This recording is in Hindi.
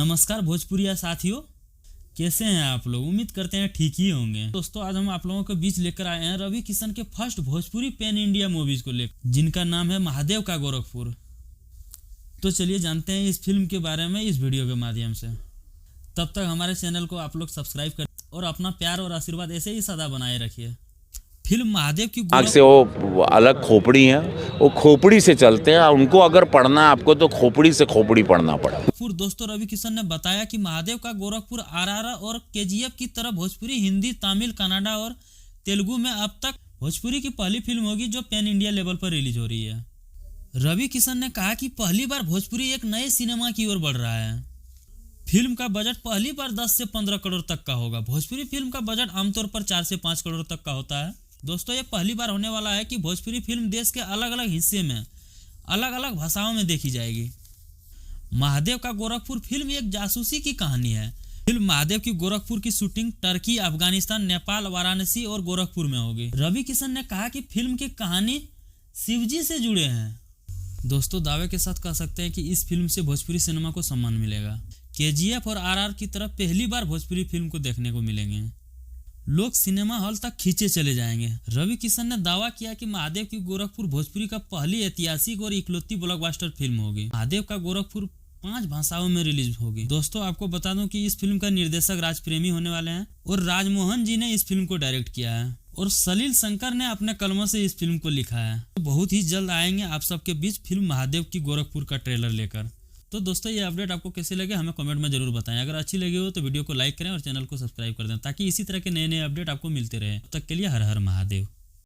नमस्कार भोजपुरिया साथियों, कैसे हैं आप लोग। उम्मीद करते हैं ठीक ही होंगे। दोस्तों आज हम आप लोगों के बीच लेकर आए हैं रवि किशन के first Bhojpuri pan India movies को लेकर, जिनका नाम है महादेव का गोरखपुर। तो चलिए जानते हैं इस फिल्म के बारे में इस वीडियो के माध्यम से। तब तक हमारे चैनल को आप लोग सब्सक्राइब करें और अपना प्यार और आशीर्वाद ऐसे ही सदा बनाए रखिए। फिल्म महादेव की आग से वो अलग खोपड़ी हैं, वो खोपड़ी से चलते हैं। उनको अगर पढ़ना है आपको तो खोपड़ी से खोपड़ी पढ़ना पड़ा। फिर दोस्तों रवि किशन ने बताया कि महादेव का गोरखपुर आरआरआर और केजीएफ की तरह भोजपुरी, हिंदी, तमिल, कन्नड़ा और तेलुगु में अब तक भोजपुरी की पहली फिल्म होगी जो पैन इंडिया लेवल पर रिलीज हो रही है। रवि किशन ने कहा कि पहली बार भोजपुरी एक नए सिनेमा की ओर बढ़ रहा है। फिल्म का बजट पहली बार 10 से 15 करोड़ तक का होगा। भोजपुरी फिल्म का बजट आमतौर पर 4 से 5 करोड़ तक का होता है। दोस्तों ये पहली बार होने वाला है कि भोजपुरी फिल्म देश के अलग अलग हिस्से में अलग अलग भाषाओं में देखी जाएगी। महादेव का गोरखपुर फिल्म एक जासूसी की कहानी है। फिल्म महादेव की गोरखपुर की शूटिंग टर्की, अफगानिस्तान, नेपाल, वाराणसी और गोरखपुर में होगी। रवि किशन ने कहा कि फिल्म की कहानी शिवजी से जुड़े हैं। दोस्तों दावे के साथ कह सकते हैं कि इस फिल्म से भोजपुरी सिनेमा को सम्मान मिलेगा। केजीएफ और आरआर की तरफ पहली बार भोजपुरी फिल्म को देखने को मिलेंगे। लोग सिनेमा हॉल तक खींचे चले जाएंगे। रवि किशन ने दावा किया कि महादेव की गोरखपुर भोजपुरी का पहली ऐतिहासिक और इकलौती ब्लॉकबस्टर फिल्म होगी। महादेव का गोरखपुर 5 भाषाओं में रिलीज होगी। दोस्तों आपको बता दूं कि इस फिल्म का निर्देशक राज प्रेमी होने वाले हैं और राजमोहन जी ने इस फिल्म को डायरेक्ट किया है और सलील शंकर ने अपने कलमों से इस फिल्म को लिखा है। तो बहुत ही जल्द आएंगे आप सबके बीच फिल्म महादेव की गोरखपुर का ट्रेलर लेकर। तो दोस्तों ये अपडेट आपको कैसे लगे हमें कमेंट में जरूर बताएं। अगर अच्छी लगी हो तो वीडियो को लाइक करें और चैनल को सब्सक्राइब कर दें ताकि इसी तरह के नए नए अपडेट आपको मिलते रहे। तब तक के लिए हर हर महादेव।